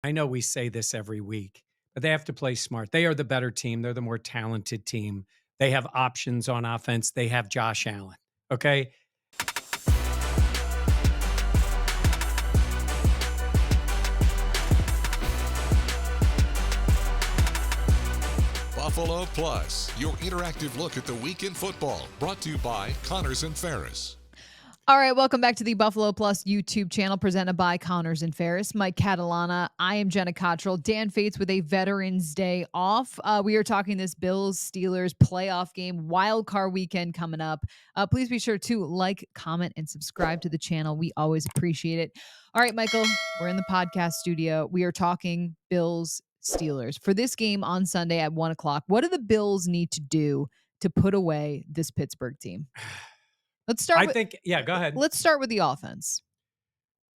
I know we say this every week, but they have to play smart. They are the better team. They're the more talented team. They have options on offense. They have Josh Allen. Okay. Buffalo Plus, your interactive look at the week in football, brought to you by Connors and Ferris. All right, welcome back to the Buffalo Plus YouTube channel presented by Connors and Ferris. Mike Catalana. I am Jenna Cottrell. Dan Fates with a Veterans Day off. We are talking this Bills-Steelers playoff game, Wildcard weekend coming up. Please be sure to like, comment, and subscribe to the channel. We always appreciate it. All right, Michael, we're in the podcast studio. We are talking Bills-Steelers. For this game on Sunday at 1 o'clock, what do the Bills need to do to put away this Pittsburgh team? Go ahead. Let's start with the offense.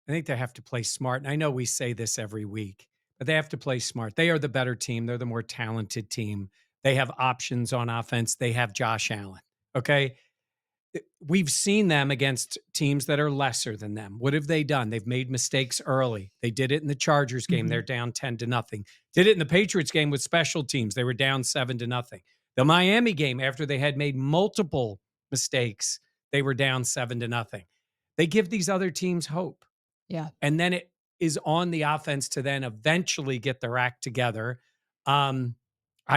I think they have to play smart. And I know we say this every week, but they have to play smart. They are the better team. They're the more talented team. They have options on offense. They have Josh Allen. Okay. We've seen them against teams that are lesser than them. What have they done? They've made mistakes early. They did it in the Chargers game. They're down 10-0. Did it in the Patriots game with special teams. They were down 7-0. The Miami game, after they had made multiple mistakes, they were down 7-0. They give these other teams hope. Yeah. And then it is on the offense to then eventually get their act together. I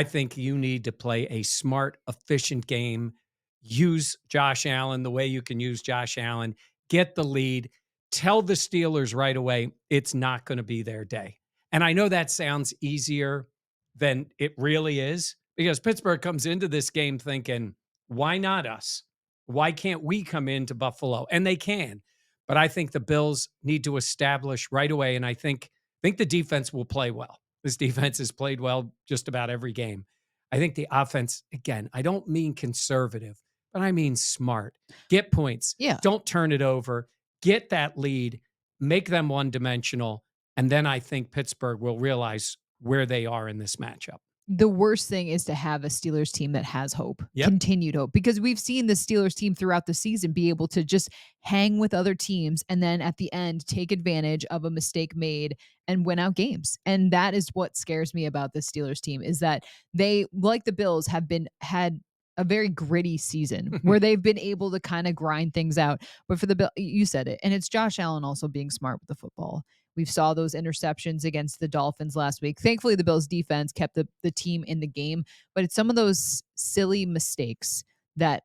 think you need to play a smart, efficient game. Use Josh Allen the way you can use Josh Allen. Get the lead. Tell the Steelers right away it's not going to be their day. And I know that sounds easier than it really is, because Pittsburgh comes into this game thinking, why not us? Why can't we come into Buffalo? And they can. But I think the Bills need to establish right away, and I think the defense will play well. This defense has played well just about every game. I think the offense, again, I don't mean conservative, but I mean smart. Get points. Yeah. Don't turn it over. Get that lead. Make them one-dimensional. And then I think Pittsburgh will realize where they are in this matchup. The worst thing is to have a Steelers team that has hope, Yep. continued hope, because we've seen the Steelers team throughout the season be able to just hang with other teams and then at the end take advantage of a mistake made and win out games. And that is what scares me about the Steelers team, is that they, like the Bills, had a very gritty season where they've been able to kind of grind things out. But for the Bill, you said it, and it's Josh Allen also being smart with the football. We saw those interceptions against the Dolphins last week. Thankfully, the Bills defense kept the team in the game, but it's some of those silly mistakes that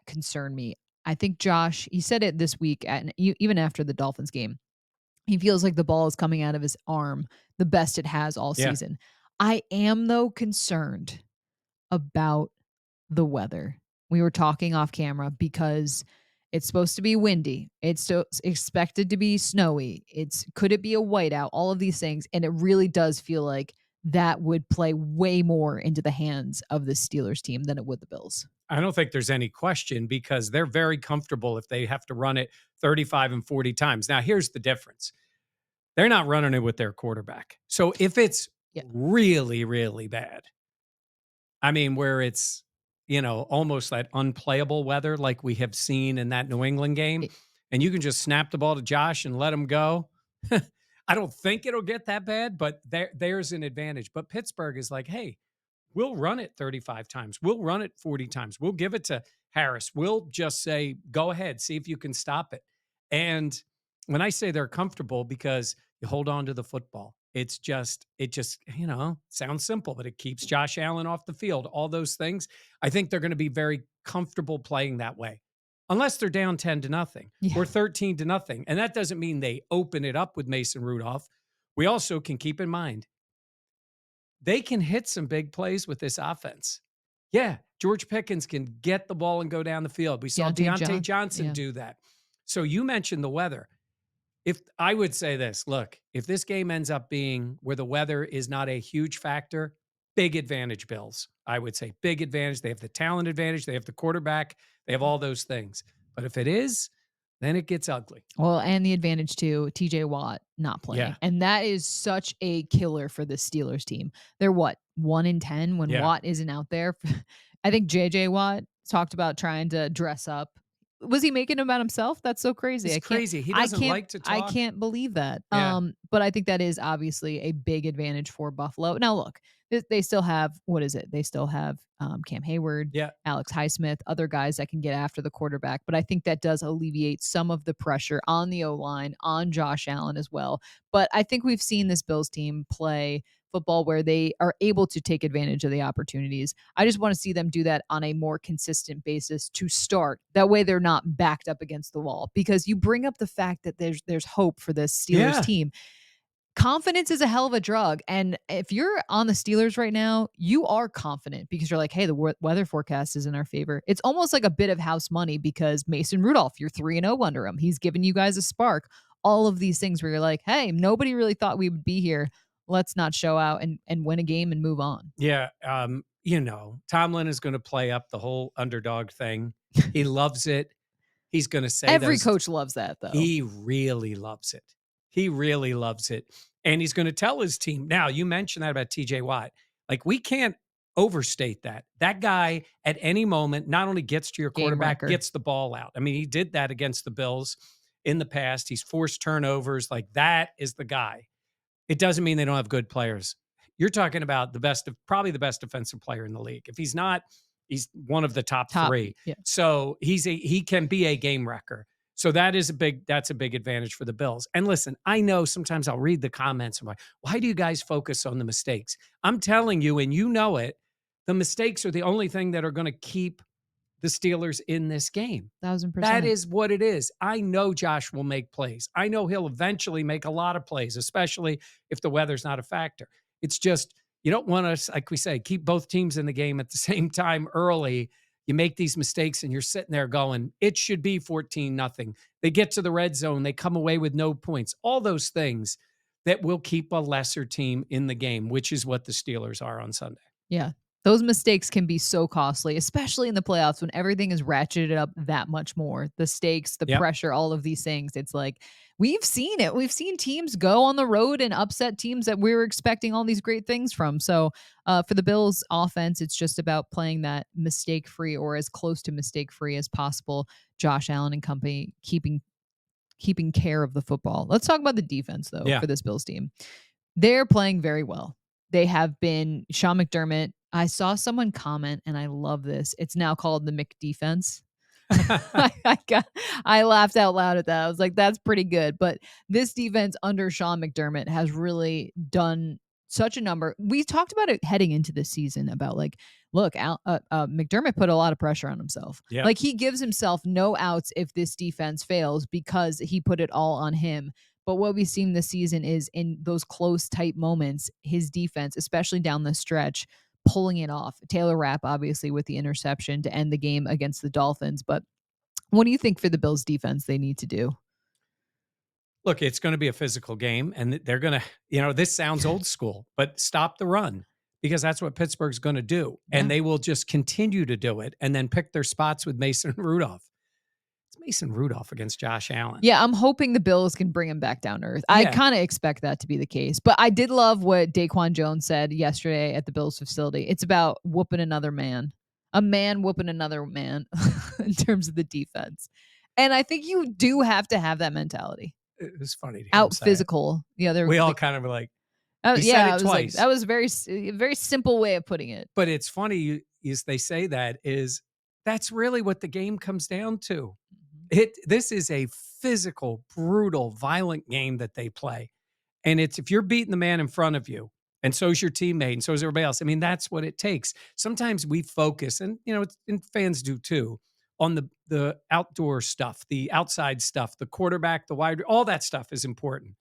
concern me. I think Josh, he said it this week, even after the Dolphins game, he feels like the ball is coming out of his arm the best it has all season. I am, though, concerned about the weather. We were talking off camera because it's supposed to be windy. It's expected to be snowy. Could it be a whiteout? All of these things. And it really does feel like that would play way more into the hands of the Steelers team than it would the Bills. I don't think there's any question, because they're very comfortable if they have to run it 35 and 40 times. Now, here's the difference. They're not running it with their quarterback. So if it's really, really bad, I mean, where it's, almost that unplayable weather like we have seen in that New England game, and you can just snap the ball to Josh and let him go. I don't think it'll get that bad, but there's an advantage. But Pittsburgh is like, hey, we'll run it 35 times. We'll run it 40 times. We'll give it to Harris. We'll just say, go ahead, see if you can stop it. And when I say they're comfortable, because you hold on to the football, it just, sounds simple, but it keeps Josh Allen off the field. All those things. I think they're going to be very comfortable playing that way, unless they're down 10-0 or 13-0. And that doesn't mean they open it up with Mason Rudolph. We also can keep in mind, they can hit some big plays with this offense. Yeah, George Pickens can get the ball and go down the field. We saw Deontay Johnson do that. So you mentioned the weather. If I would say this, look, if this game ends up being where the weather is not a huge factor, big advantage, Bills. I would say big advantage. They have the talent advantage. They have the quarterback. They have all those things. But if it is, then it gets ugly. Well, and the advantage too, TJ Watt not playing. Yeah. And that is such a killer for the Steelers team. They're 1-10 when Watt isn't out there. I think JJ Watt talked about trying to dress up Was he making them about himself? That's so crazy. It's crazy. He doesn't like to I talk. can't believe that. Yeah. But I think that is obviously a big advantage for Buffalo. Now look, they still have, what is it? They still have Cam Hayward, Yeah. Alex Highsmith, other guys that can get after the quarterback. But I think that does alleviate some of the pressure on the O-line, on Josh Allen as well. But I think we've seen this Bills team play football where they are able to take advantage of the opportunities. I just want to see them do that on a more consistent basis to start. That way they're not backed up against the wall, because you bring up the fact that there's hope for this Steelers Yeah. team. Confidence is a hell of a drug. And if you're on the Steelers right now, you are confident because you're like, hey, the weather forecast is in our favor. It's almost like a bit of house money because Mason Rudolph, you're 3-0 under him. He's giving you guys a spark. All of these things where you're like, hey, nobody really thought we would be here. Let's not show out and win a game and move on. Yeah. Tomlin is going to play up the whole underdog thing. He loves it. He's going to say Every coach loves that, though. He really loves it. He really loves it. And he's going to tell his team. Now, you mentioned that about TJ Watt. Like, we can't overstate that. That guy at any moment not only gets to your quarterback, gets the ball out. I mean, he did that against the Bills in the past. He's forced turnovers. Like, that is the guy. It doesn't mean they don't have good players. You're talking about probably the best defensive player in the league. If he's not, he's one of the top 3. Yeah. So he can be a game wrecker. So that's a big advantage for the Bills. And listen, I know sometimes I'll read the comments and I'm like, why do you guys focus on the mistakes? I'm telling you, and you know it, the mistakes are the only thing that are going to keep the Steelers in this game. 1,000%. That is what it is. I know Josh will make plays. I know he'll eventually make a lot of plays, especially if the weather's not a factor. It's just, you don't want to, like we say, keep both teams in the game at the same time early. You make these mistakes and you're sitting there going, it should be 14-0. They get to the red zone. They come away with no points. All those things that will keep a lesser team in the game, which is what the Steelers are on Sunday. Yeah. Those mistakes can be so costly, especially in the playoffs when everything is ratcheted up that much more. The stakes, the pressure, all of these things. It's like, we've seen it. We've seen teams go on the road and upset teams that we were expecting all these great things from. So for the Bills offense, it's just about playing that mistake-free or as close to mistake-free as possible. Josh Allen and company keeping care of the football. Let's talk about the defense, though, for this Bills team. They're playing very well. They have been. Sean McDermott, I saw someone comment, and I love this. It's now called the McDefense. I laughed out loud at that. I was like, that's pretty good. But this defense under Sean McDermott has really done such a number. We talked about it heading into this season about like, look, McDermott put a lot of pressure on himself. Yeah. Like, he gives himself no outs if this defense fails because he put it all on him. But what we've seen this season is in those close, tight moments, his defense, especially down the stretch, pulling it off. Taylor Rapp, obviously, with the interception to end the game against the Dolphins. But what do you think for the Bills defense they need to do? Look, it's going to be a physical game, and they're going to, this sounds old school, but stop the run, because that's what Pittsburgh's going to do. Yeah. And they will just continue to do it and then pick their spots with Mason Rudolph. It's Mason Rudolph against Josh Allen. Yeah, I'm hoping the Bills can bring him back down to earth. I kind of expect that to be the case. But I did love what Daquan Jones said yesterday at the Bills facility. It's about whooping another man. A man whooping another man in terms of the defense. And I think you do have to have that mentality. It was funny. To Out physical. Yeah, we all kind of were like, yeah, said it twice. That was a very simple way of putting it. But it's funny is they say that's really what the game comes down to. This is a physical, brutal, violent game that they play. And it's, if you're beating the man in front of you, and so's your teammate, and so's everybody else, I mean, that's what it takes. Sometimes we focus, and and fans do too, on the outdoor stuff, the outside stuff, the quarterback, the wide, all that stuff is important.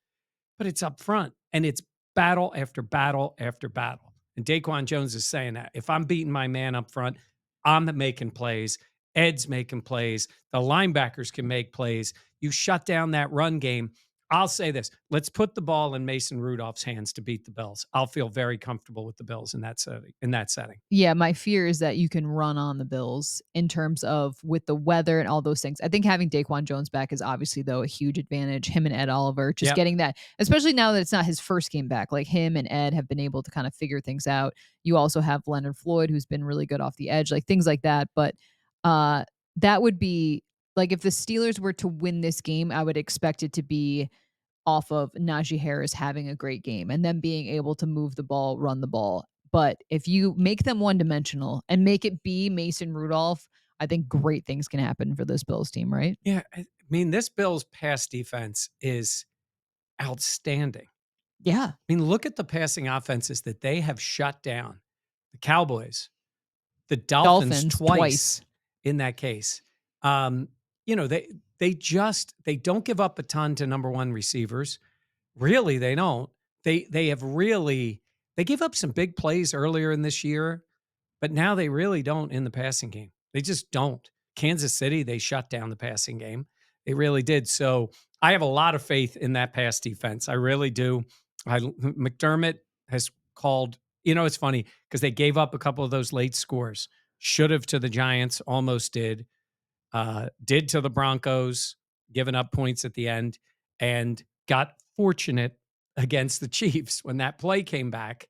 But it's up front, and it's battle after battle after battle. And Daquan Jones is saying that. If I'm beating my man up front, I'm making plays. Ed's making plays. The linebackers can make plays. You shut down that run game. I'll say this. Let's put the ball in Mason Rudolph's hands to beat the Bills. I'll feel very comfortable with the Bills in that setting. Yeah, my fear is that you can run on the Bills in terms of with the weather and all those things. I think having Daquan Jones back is obviously, though, a huge advantage. Him and Ed Oliver, just getting that, especially now that it's not his first game back. Like, him and Ed have been able to kind of figure things out. You also have Leonard Floyd, who's been really good off the edge, like things like that. But that would be Like, if the Steelers were to win this game, I would expect it to be off of Najee Harris having a great game and then being able to move the ball, run the ball. But if you make them one-dimensional and make it be Mason Rudolph, I think great things can happen for this Bills team, right? Yeah, I mean, this Bills pass defense is outstanding. Yeah. I mean, look at the passing offenses that they have shut down. The Cowboys, the Dolphins Dolphins twice in that case. You know, they don't give up a ton to number one receivers. Really, they don't. They have really they gave up some big plays earlier in this year, but now they really don't in the passing game. They just don't. Kansas City, they shut down the passing game. They really did. So I have a lot of faith in that pass defense. I really do. McDermott has called, you know, it's funny because they gave up a couple of those late scores. Should have to the Giants, almost did. Did to the Broncos, giving up points at the end, and got fortunate against the Chiefs when that play came back.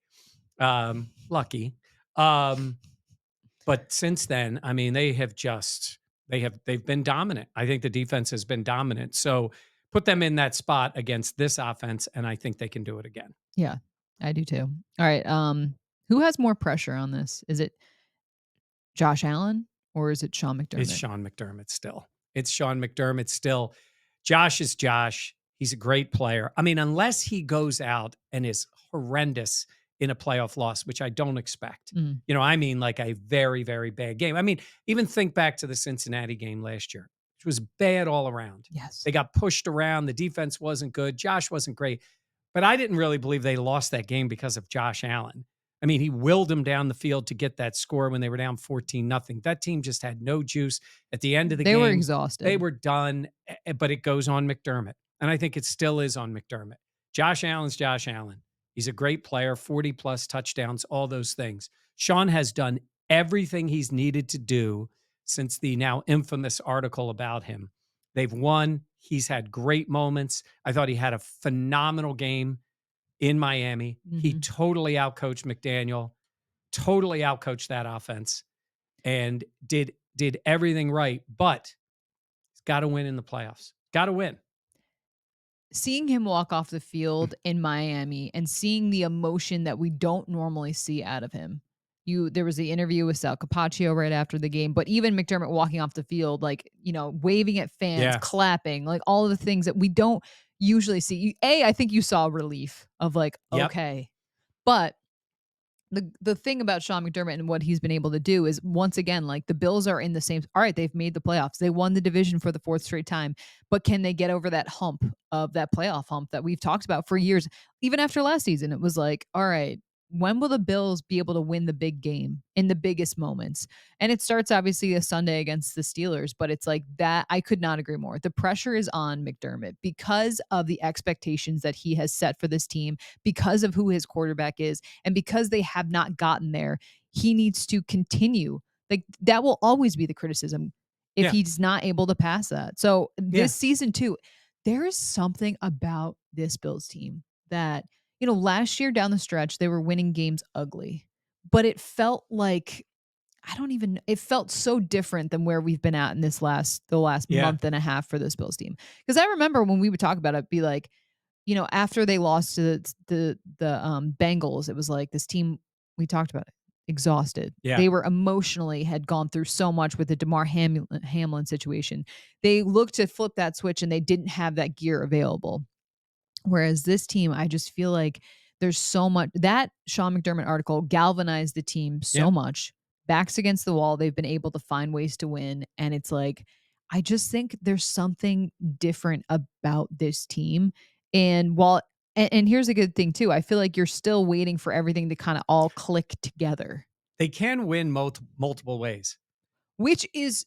Lucky. But since then, I mean, they've been dominant. I think the defense has been dominant. So put them in that spot against this offense, and I think they can do it again. Yeah, I do too. All right. Who has more pressure on this? Is it Josh Allen or is it Sean McDermott? It's Sean McDermott still. It's Sean McDermott still. Josh is Josh. He's a great player. I mean, unless he goes out and is horrendous in a playoff loss, which I don't expect. Mm. You know, I mean, like a very, very bad game. I mean, even think back to the Cincinnati game last year, which was bad all around. Yes. They got pushed around. The defense wasn't good. Josh wasn't great. But I didn't really believe they lost that game because of Josh Allen. I mean, he willed them down the field to get that score when they were down 14-0. That team just had no juice at the end of the game. They were exhausted. They were done, but it goes on McDermott. And I think it still is on McDermott. Josh Allen's Josh Allen. He's a great player, 40-plus touchdowns, all those things. Sean has done everything he's needed to do since the now infamous article about him. They've won. He's had great moments. I thought he had a phenomenal game in Miami. Mm-hmm. He totally outcoached McDaniel, totally outcoached that offense, and did everything right. But he's got to win in the playoffs. Got to win. Seeing him walk off the field in Miami and seeing the emotion that we don't normally see out of him. There was the interview with Sal Capaccio right after the game, but even McDermott walking off the field, like, you know, waving at fans, clapping, like all of the things that we don't usually see. I think you saw relief of like, okay. But the thing about Sean McDermott and what he's been able to do is, once again, like, the Bills are in the same, all right, they've made the playoffs. They won the division for the fourth straight time, but can they get over that hump of that playoff hump that we've talked about for years? Even after last season, it was like, all right, when will the Bills be able to win the big game in the biggest moments? And it starts obviously a Sunday against the Steelers, but it's like that. I could not agree more. The pressure is on McDermott because of the expectations that he has set for this team, because of who his quarterback is, and because they have not gotten there. He needs to continue. Like, that will always be the criticism if he's not able to pass that. So this season too, there is something about this Bills team that, you know, last year down the stretch, they were winning games ugly, but it felt like, it felt so different than where we've been at in the last month and a half for this Bills team. Because I remember when we would talk about it, be like, you know, after they lost to the Bengals, it was like this team, we talked about it, exhausted. Yeah. They were emotionally had gone through so much with the Damar Hamlin situation. They looked to flip that switch and they didn't have that gear available. Whereas this team, I just feel like there's so much. That Sean McDermott article galvanized the team so much. Backs against the wall, they've been able to find ways to win. And it's like, I just think there's something different about this team. And and here's a good thing too. I feel like you're still waiting for everything to kind of all click together. They can win multiple ways, which is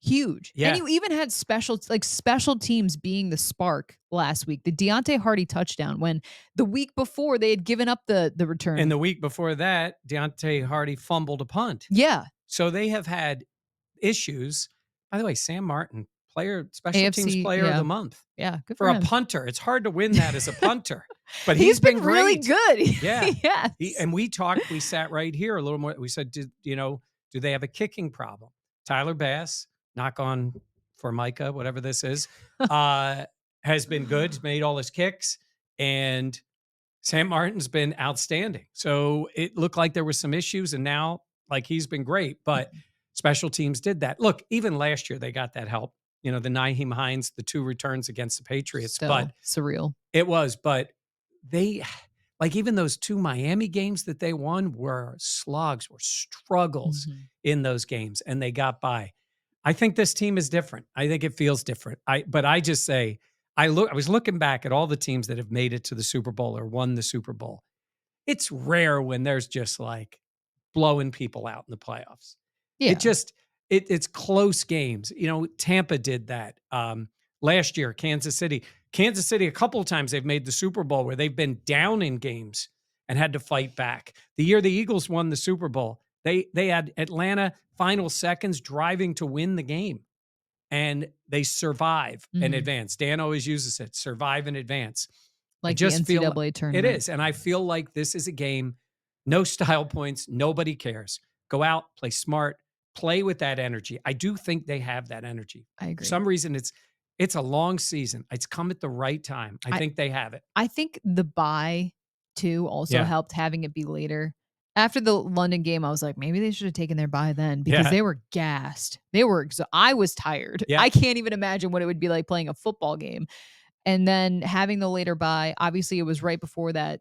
huge. Yeah. And you even had special teams being the spark last week. The Deontay Hardy touchdown, when the week before they had given up the return. And the week before that, Deontay Hardy fumbled a punt. Yeah. So they have had issues. By the way, Sam Martin, special teams player of the month. Yeah, good for him. A punter. It's hard to win that as a punter. But he's been great. Really good. Yeah. Yes. And we sat right here a little more. We said, do they have a kicking problem? Tyler Bass, knock on Formica, whatever this is, has been good, made all his kicks, and Sam Martin's been outstanding. So it looked like there were some issues, and now like he's been great, but special teams did that. Look, even last year they got that help. You know, the Nyheim Hines, the 2 returns against the Patriots, Still but surreal. it was, but they like even those 2 Miami games that they won were slugs, were struggles in those games, and they got by. I think this team is different. I think it feels different. But I just say I was looking back at all the teams that have made it to the Super Bowl or won the Super Bowl. It's rare when there's just like blowing people out in the playoffs. Yeah. It's close games. You know, Tampa did that last year. Kansas City, a couple of times they've made the Super Bowl where they've been down in games and had to fight back. The year the Eagles won the Super Bowl, they had Atlanta final seconds driving to win the game, and they survive and advance. Dan always uses it: survive and advance. Like I just the NCAA feel tournament. it is, and I feel like this is a game. No style points. Nobody cares. Go out, play smart, play with that energy. I do think they have that energy. I agree. For some reason, it's a long season. It's come at the right time. I think they have it. I think the bye too also helped, having it be later. After the London game, I was like, maybe they should have taken their bye then, because they were gassed. I was tired. Yeah. I can't even imagine what it would be like playing a football game. And then having the later bye, obviously it was right before that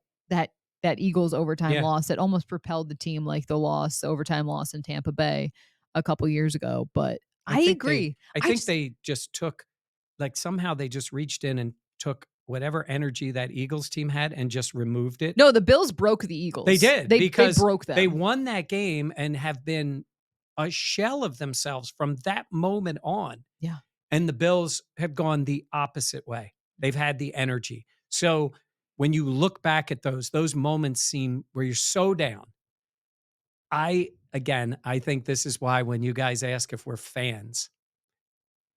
Eagles overtime loss that almost propelled the team, like the overtime loss in Tampa Bay a couple years ago. But I agree. I think they just took, like, somehow they just reached in and took whatever energy that Eagles team had and just removed it. No, the Bills broke the Eagles. They did, because they broke them. They won that game and have been a shell of themselves from that moment on. Yeah. And the Bills have gone the opposite way. They've had the energy. So when you look back at those moments seem where you're so down. I think this is why when you guys ask if we're fans,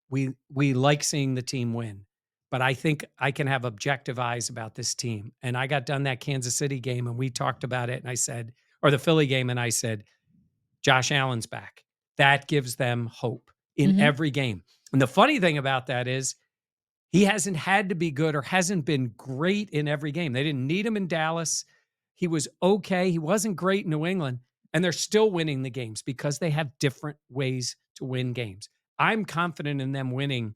we like seeing the team win. But I think I can have objective eyes about this team. And I got done that Kansas City game and we talked about it, and I said, or the Philly game, and I said, Josh Allen's back. That gives them hope in every game. And the funny thing about that is he hasn't had to be good or hasn't been great in every game. They didn't need him in Dallas. He was okay. He wasn't great in New England. And they're still winning the games because they have different ways to win games. I'm confident in them winning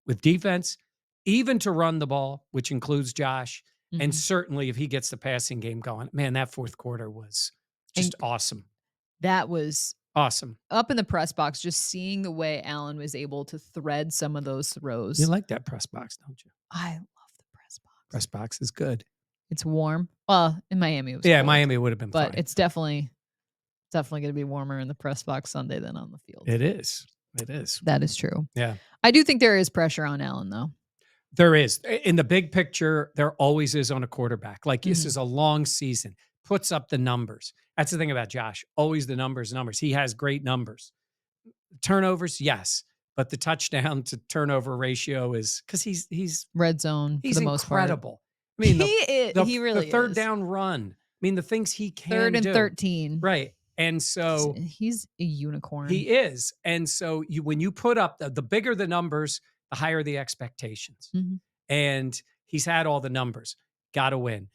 with defense, even to run the ball, which includes Josh. And certainly if he gets the passing game going, man, that fourth quarter was just awesome. That was awesome. Up in the press box, just seeing the way Allen was able to thread some of those throws. You like that press box, don't you? I love the press box. Press box is good. It's warm. Well, in Miami it was cold, Miami would have been but fine. It's definitely going to be warmer in the press box Sunday than on the field. It is. That is true. Yeah. I do think there is pressure on Allen, though. There is. In the big picture, there always is on a quarterback. Like, this is a long season. Puts up the numbers. That's the thing about Josh. Always the numbers. He has great numbers. Turnovers, yes. But the touchdown to turnover ratio is because he's red zone for the most part. He's incredible. I mean, he really the third is. down run. I mean, the things he can do. 3rd and 13. Right. And so he's a unicorn. He is. And so when you put up the bigger the numbers, the higher the expectations. And he's had all the numbers. Got to win.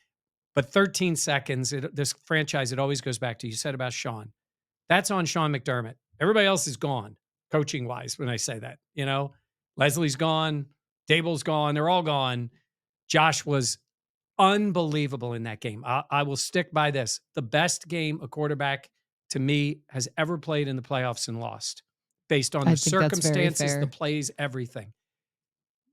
But 13 seconds, this franchise, it always goes back to, you said about Sean. That's on Sean McDermott. Everybody else is gone, coaching-wise, when I say that. You know, Leslie's gone. Dable's gone. They're all gone. Josh was unbelievable in that game. I will stick by this. The best game a quarterback, to me, has ever played in the playoffs and lost, based on the circumstances, the plays, everything.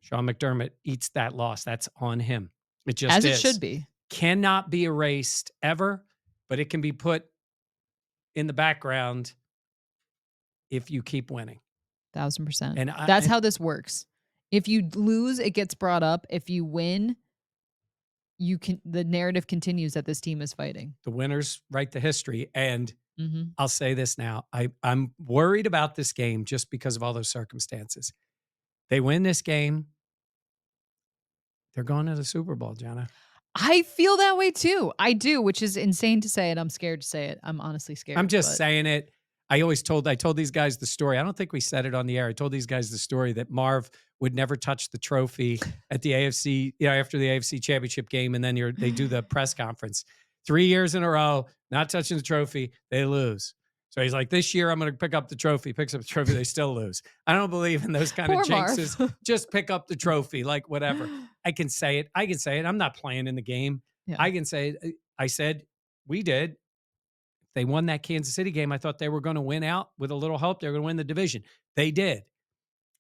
Sean McDermott eats that loss. That's on him. It just As is. it should be. Cannot be erased ever, but it can be put in the background if you keep winning. 1000%. And that's how this works. If you lose, it gets brought up. If you win, the narrative continues that this team is fighting. The winners write the history. And I'll say this now. I'm worried about this game just because of all those circumstances. They win this game, they're going to the Super Bowl, Jenna. I feel that way too. I do, which is insane to say it. I'm scared to say it. I'm honestly scared. I'm just saying it. I told these guys the story. I don't think we said it on the air. I told these guys the story that Marv would never touch the trophy at the AFC, after the AFC Championship game, and then they do the press conference. 3 years in a row, not touching the trophy, they lose. So he's like, this year I'm going to pick up the trophy. Picks up the trophy, they still lose. I don't believe in those kind of jinxes. Just pick up the trophy, like whatever. I can say it. I'm not playing in the game. Yeah. I can say it. I said we did. They won that Kansas City game. I thought they were going to win out with a little help. They were going to win the division. They did.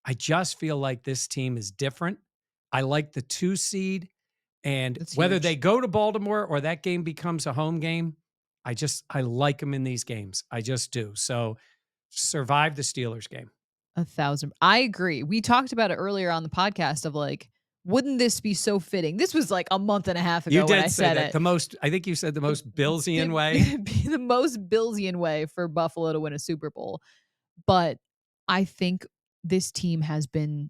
I just feel like this team is different. I like the 2 seed, and That's whether huge. they go to Baltimore or that game becomes a home game, I like them in these games. I just do. So survive the Steelers game. 1,000. I agree. We talked about it earlier on the podcast of like, wouldn't this be so fitting? This was like a month and a half ago You when I did say said that. it. I think you said the most Billsian way. Be the most Billsian way for Buffalo to win a Super Bowl. But I think this team has been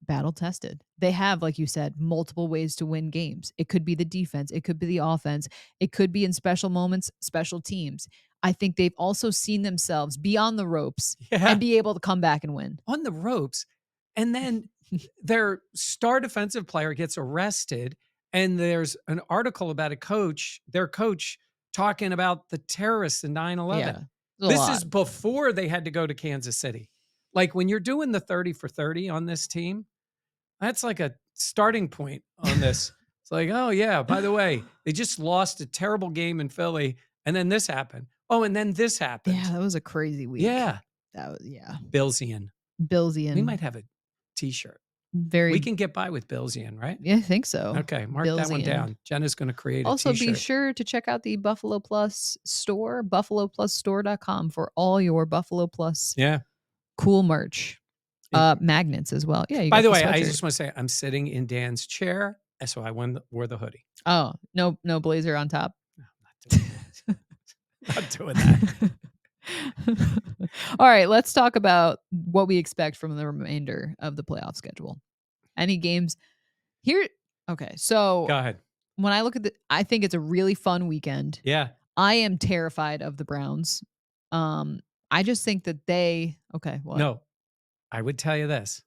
battle tested. They have, like you said, multiple ways to win games. It could be the defense. It could be the offense. It could be in special moments, special teams. I think they've also seen themselves be on the ropes and be able to come back and win. On the ropes. And then their star defensive player gets arrested. And there's an article about their coach talking about the terrorists in 9/11. Yeah, this is before they had to go to Kansas City. Like when you're doing the 30 for 30 on this team, that's like a starting point on this. It's like, oh yeah, by the way, they just lost a terrible game in Philly. And then this happened. Oh, and then this happened. Yeah, that was a crazy week. Yeah. That was, yeah. Billsian. Billsian. We might have a t-shirt. We can get by with Billsian, right? Yeah, I think so. Okay, mark that one down. Jenna's going to create a also, t-shirt. be sure to check out the Buffalo Plus store, buffaloplusstore.com, for all your Buffalo Plus cool merch. Magnets as well. Yeah. By the way, I just want to say I'm sitting in Dan's chair, so I wore the hoodie. Oh, no blazer on top. No, not doing that. All right, let's talk about what we expect from the remainder of the playoff schedule. Any games here? Okay, so go ahead. When I look at I think it's a really fun weekend. Yeah. I am terrified of the Browns. I just think that what? No, I would tell you this.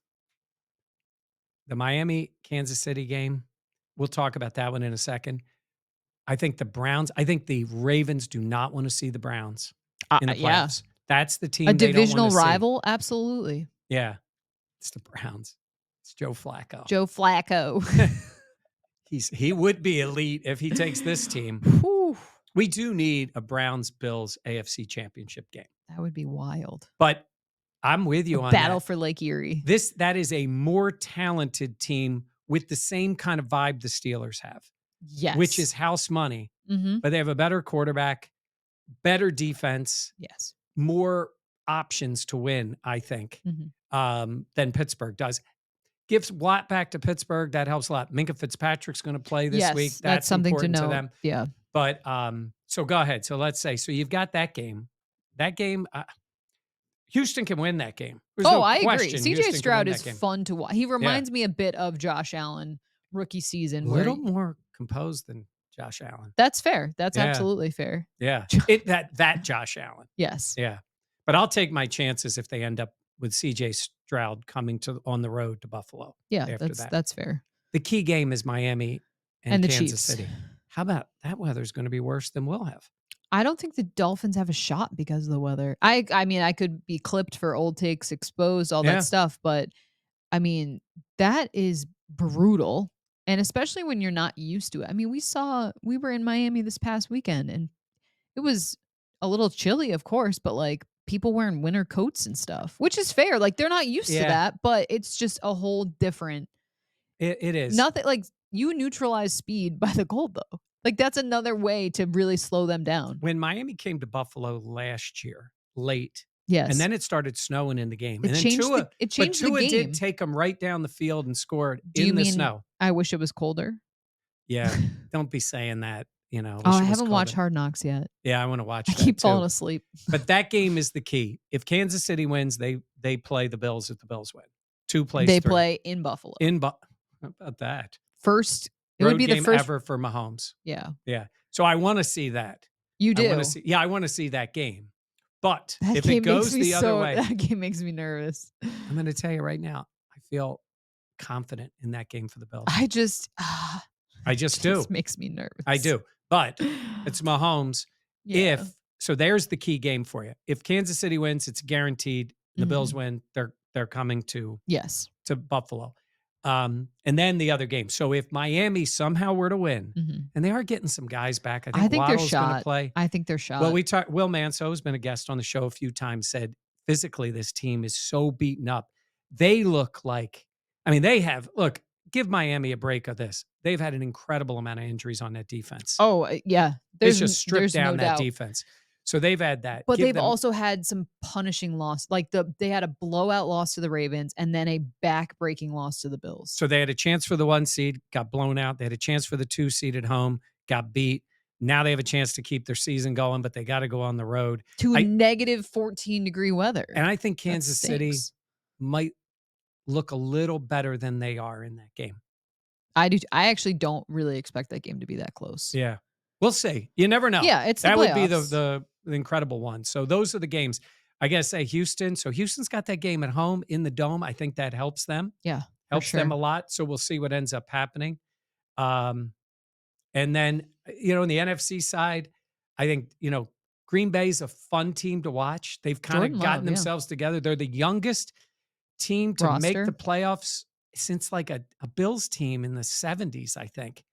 The Miami-Kansas City game, we'll talk about that one in a second. I think the Ravens do not want to see the Browns in the playoffs. Yeah. That's the team. A divisional rival? Absolutely. Yeah. It's the Browns. It's Joe Flacco. He would be elite if he takes this team. Whew. We do need a Browns-Bills AFC Championship game. That would be wild. But I'm with you on battle for Lake Erie. That is a more talented team with the same kind of vibe the Steelers have. Yes. Which is house money. Mm-hmm. But they have a better quarterback, better defense. Yes. More options to win, I think, than Pittsburgh does. Gives Watt back to Pittsburgh. That helps a lot. Minkah Fitzpatrick's going to play this week. That's something important to know. To them. Yeah. But so go ahead. So let's say, you've got that game. Houston can win that game. I agree. CJ Stroud is fun to watch. He reminds me a bit of Josh Allen rookie season. A little more composed than Josh Allen. That's fair. That's absolutely fair. Yeah. That Josh Allen. Yes. Yeah. But I'll take my chances if they end up with CJ Stroud coming on the road to Buffalo. Yeah, that's fair. The key game is Miami and the Kansas Chiefs. City. How about that weather's going to be worse than we'll have? I don't think the Dolphins have a shot because of the weather. I mean, I could be clipped for old takes, exposed, all that stuff, but I mean, that is brutal. And especially when you're not used to it. I mean, we were in Miami this past weekend and it was a little chilly, of course, but like people wearing winter coats and stuff, which is fair. Like they're not used to that, but it's just a whole different. It is. Nothing like you neutralize speed by the cold though. Like that's another way to really slow them down. When Miami came to Buffalo last year, late. Yes. And then it started snowing in the game. It changed the game. Did take them right down the field and scored in the snow. I wish it was colder. Yeah. Don't be saying that, I haven't watched Hard Knocks yet. Yeah, I want to watch that. I keep falling asleep. But that game is the key. If Kansas City wins, they play the Bills if the Bills win. 2 plays. They play in Buffalo. How about that? First, it road would be game the first ever for Mahomes. Yeah. Yeah. So I want to see that. You do. I want to see that game. But That if it game makes goes me the other way, That game makes me nervous. I'm going to tell you right now, I feel confident in that game for the Bills. I just I just do. Makes me nervous. I do. But it's Mahomes. Yeah. So there's the key game for you. If Kansas City wins, it's guaranteed. The Bills win, they're coming to Yes. to Buffalo. And then the other game. So if Miami somehow were to win, and they are getting some guys back, I think they're Waddle's going to shot. play. I think they're shot. Well, we talked. Will Manso has been a guest on the show a few times. Said physically, this team is so beaten up. They look like. I mean, they have. Look, give Miami a break of this. They've had an incredible amount of injuries on that defense. Oh yeah, It's just stripped down no that doubt. defense. So they've had that. But they've also had some punishing loss. Like they had a blowout loss to the Ravens and then a back-breaking loss to the Bills. So they had a chance for the 1 seed, got blown out. They had a chance for the 2 seed at home, got beat. Now they have a chance to keep their season going, but they got to go on the road to negative 14-degree weather. And I think Kansas City might look a little better than they are in that game. I do. I actually don't really expect that game to be that close. Yeah. We'll see. You never know. Yeah, it's that the would be playoffs. the incredible one. So those are the games. I gotta say Houston. So Houston's got that game at home in the dome. I think that helps them. Yeah, helps them a lot. So we'll see what ends up happening. And then in the NFC side, I think Green Bay's a fun team to watch. They've kind of gotten themselves together. They're the youngest team to make the playoffs since like a Bills team in the 70s, I think.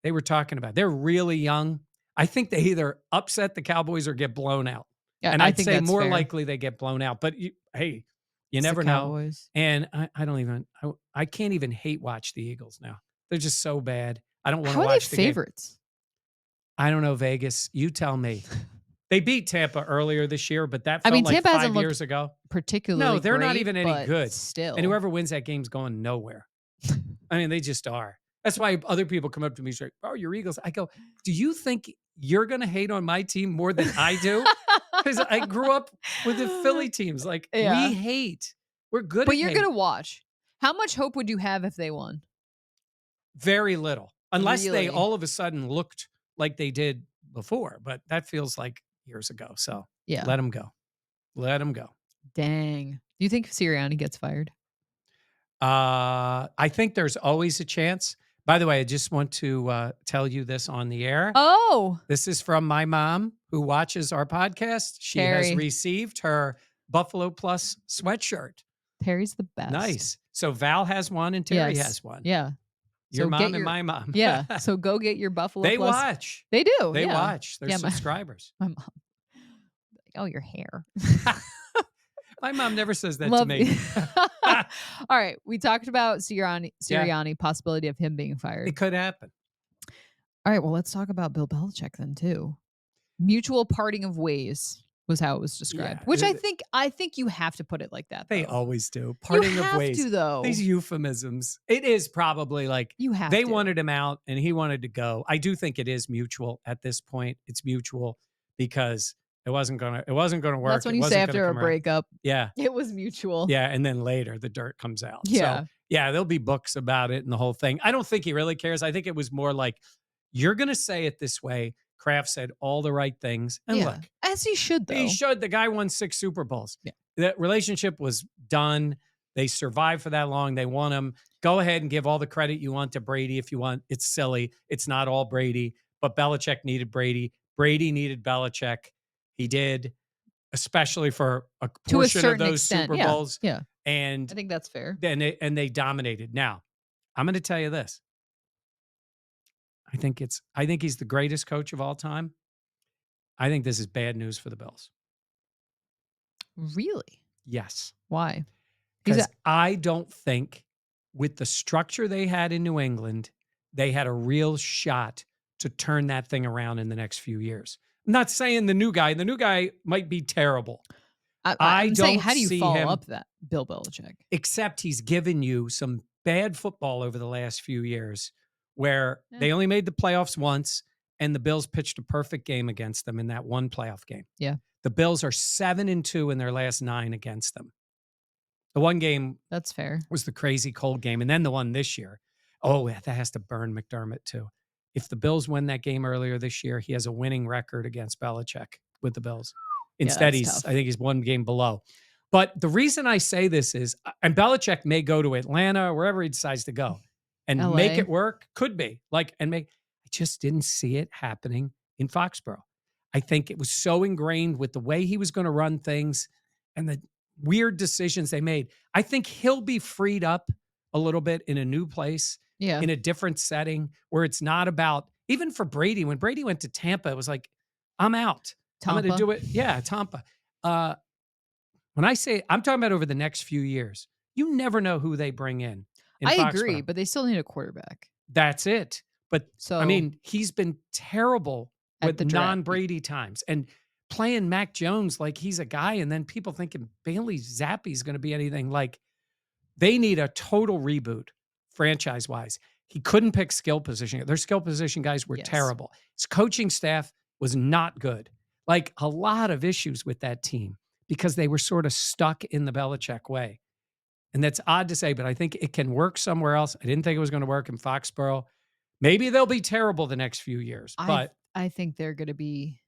They were talking about. They're really young. I think they either upset the Cowboys or get blown out. Yeah, and I'd say more fair. likely they get blown out. But you never know. And I can't even hate watch the Eagles now. They're just so bad. I don't want to watch the the favorites. Game. I don't know, Vegas. You tell me. They beat Tampa earlier this year, but that felt like Tampa 5 years ago. Particularly, no, they're great, not even any good. Still, and whoever wins that game's going nowhere. I mean, they just are. That's why other people come up to me and say, "Oh, your Eagles." I go, "Do you think you're going to hate on my team more than I do?" Because I grew up with the Philly teams. Like we hate. We're good. But you're going to watch. How much hope would you have if they won? Very little, unless they all of a sudden looked like they did before. But that feels like years ago. So let them go. Let them go. Dang. Do you think Sirianni gets fired? I think there's always a chance. By the way, I just want to tell you this on the air. Oh. This is from my mom who watches our podcast. She has received her Buffalo Plus sweatshirt. Terry's the best. Nice. So Val has one and Terry has one. Yeah. Your mom and my mom. Yeah. So go get your Buffalo They Plus. watch. They do. They watch. They're subscribers. My mom. Oh, your hair. My mom never says that to me. All right. We talked about Sirianni, possibility of him being fired. It could happen. All right. Well, let's talk about Bill Belichick then, too. Mutual parting of ways was how it was described, which I think you have to put it like that. They always do. Parting of ways. You have to, though. These euphemisms. It is probably like they wanted him out and he wanted to go. I do think it is mutual at this point. It's mutual because it wasn't gonna work. That's when you say after a breakup. Yeah. It was mutual. Yeah. And then later the dirt comes out. Yeah. So, yeah, there'll be books about it and the whole thing. I don't think he really cares. I think it was more like, you're gonna say it this way. Kraft said all the right things. And look. As he should, though. He should. The guy won 6 Super Bowls. Yeah. That relationship was done. They survived for that long. They won him. Go ahead and give all the credit you want to Brady if you want. It's silly. It's not all Brady. But Belichick needed Brady. Brady needed Belichick. He did, especially for a portion of those Super Bowls. Yeah. And I think that's fair. And they dominated. Now, I'm going to tell you this. I think he's the greatest coach of all time. I think this is bad news for the Bills. Really? Yes. Why? Because I don't think with the structure they had in New England, they had a real shot to turn that thing around in the next few years. I'm not saying the new guy might be terrible. I'm saying, how do you follow up that Bill Belichick? Except he's given you some bad football over the last few years where they only made the playoffs once and the Bills pitched a perfect game against them in that one playoff game. Yeah. The Bills are 7-2 in their last 9 against them. The one game that's fair was the crazy cold game. And then the one this year. Oh, that has to burn McDermott too. If the Bills win that game earlier this year, he has a winning record against Belichick with the Bills. Instead, that's tough. I think he's one game below. But the reason I say this is, and Belichick may go to Atlanta or wherever he decides to go and make LA. it work. Could be I just didn't see it happening in Foxborough. I think it was so ingrained with the way he was going to run things and the weird decisions they made. I think he'll be freed up a little bit in a new place, in a different setting where it's not about, even for Brady, when Brady went to Tampa, it was like, I'm out. I'm going to do it. Yeah, Tampa. When I say, I'm talking about over the next few years, you never know who they bring in I Foxborough. agree, but they still need a quarterback. That's it. But So I mean, he's been terrible At the with draft. non-Brady times and playing Mac Jones like he's a guy, and then people thinking Bailey Zappi is going to be anything. Like, they need a total reboot franchise-wise. He couldn't pick skill position. Their skill position guys were terrible. His coaching staff was not good. Like, a lot of issues with that team because they were sort of stuck in the Belichick way. And that's odd to say, but I think it can work somewhere else. I didn't think it was going to work in Foxborough. Maybe they'll be terrible the next few years, but I think they're going to be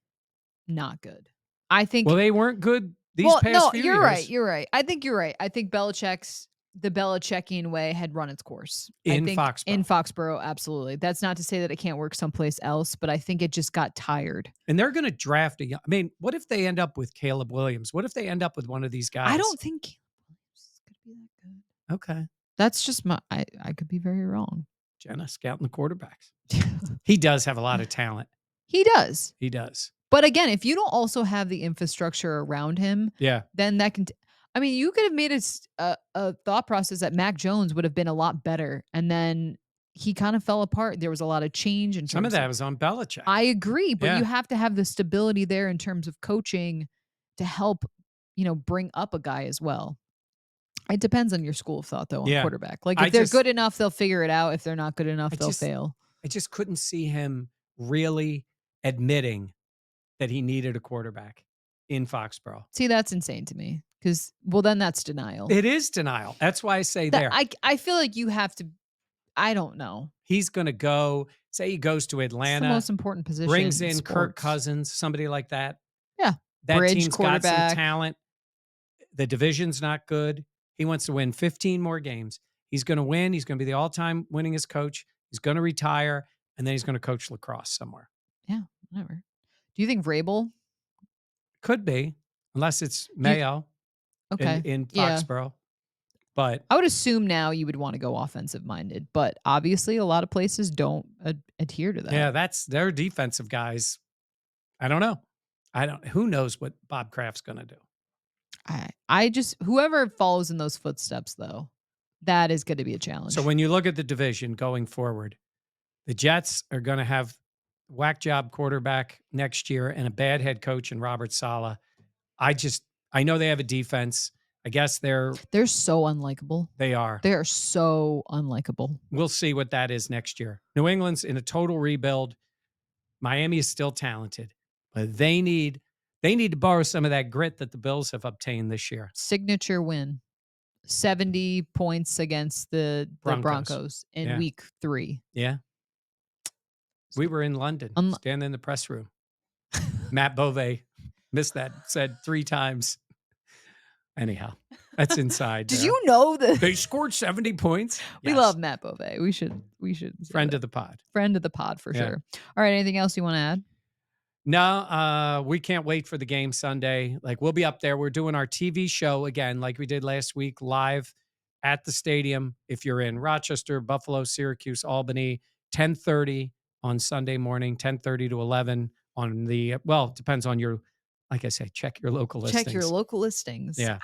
not good. I think. Well, they weren't good these past few years. You're right. I think you're right. I think the Belichickian way had run its course. In Foxborough. Foxborough. In Foxborough, absolutely. That's not to say that it can't work someplace else, but I think it just got tired. And they're going to draft what if they end up with Caleb Williams? What if they end up with one of these guys? I don't think Caleb Williams is going to be that good. Okay. That's just I could be very wrong. Jenna scouting the quarterbacks. He does have a lot of talent. He does. He does. But again, if you don't also have the infrastructure around him, then that can. You could have made a thought process that Mac Jones would have been a lot better, and then he kind of fell apart. There was a lot of change, and some of that was on Belichick. I agree, but you have to have the stability there in terms of coaching to help, bring up a guy as well. It depends on your school of thought, though, on quarterback. Like, if they're good enough, they'll figure it out. If they're not good enough, they'll fail. I just couldn't see him really admitting that he needed a quarterback in Foxborough. See, that's insane to me because, then that's denial. It is denial. That's why I say I feel like you have to, I don't know. He's going to go, say he goes to Atlanta. It's the most important position. Brings in Kirk Cousins, somebody like that. Yeah. That team's got some talent. The division's not good. He wants to win 15 more games. He's going to win. He's going to be the all-time winningest coach. He's going to retire, and then he's going to coach lacrosse somewhere. Yeah, whatever. Do you think Vrabel? Could be, unless it's Mayo in Foxborough. But I would assume now you would want to go offensive-minded, but obviously a lot of places don't adhere to that. Yeah, that's their defensive guys. I don't know. Who knows what Bob Kraft's going to do? I just, whoever follows in those footsteps, though, that is going to be a challenge. So when you look at the division going forward, the Jets are going to have whack job quarterback next year and a bad head coach in Robert Saleh. I know they have a defense. I guess they're so unlikable. They are. They are so unlikable. We'll see what that is next year. New England's in a total rebuild. Miami is still talented, but they need to borrow some of that grit that the Bills have obtained this year. Signature win. 70 points against the Broncos in week 3. Yeah. We were in London, standing in the press room. Matt Bove missed that, said 3 times. Anyhow, that's inside. Did you know that they scored 70 points? We love Matt Bove. We should friend of the pod. Friend of the pod for sure. All right, anything else you want to add? No, we can't wait for the game Sunday. Like, we'll be up there. We're doing our TV show again, like we did last week, live at the stadium. If you're in Rochester, Buffalo, Syracuse, Albany, 10:30 on Sunday morning, 10:30 to 11 on the, it depends on your, like I say, check your local listings. Check your local listings. Yeah.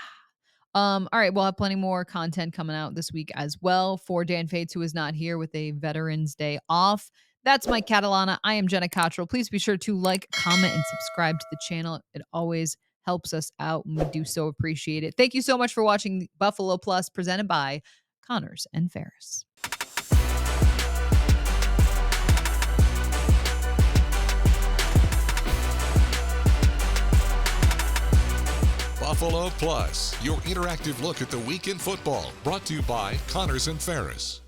All right. We'll have plenty more content coming out this week as well. For Dan Fates, who is not here with a Veterans Day off. That's Mike Catalana. I am Jenna Cottrell. Please be sure to like, comment, and subscribe to the channel. It always helps us out, and we do so appreciate it. Thank you so much for watching Buffalo Plus, presented by Connors and Ferris. Buffalo Plus, your interactive look at the week in football, brought to you by Connors and Ferris.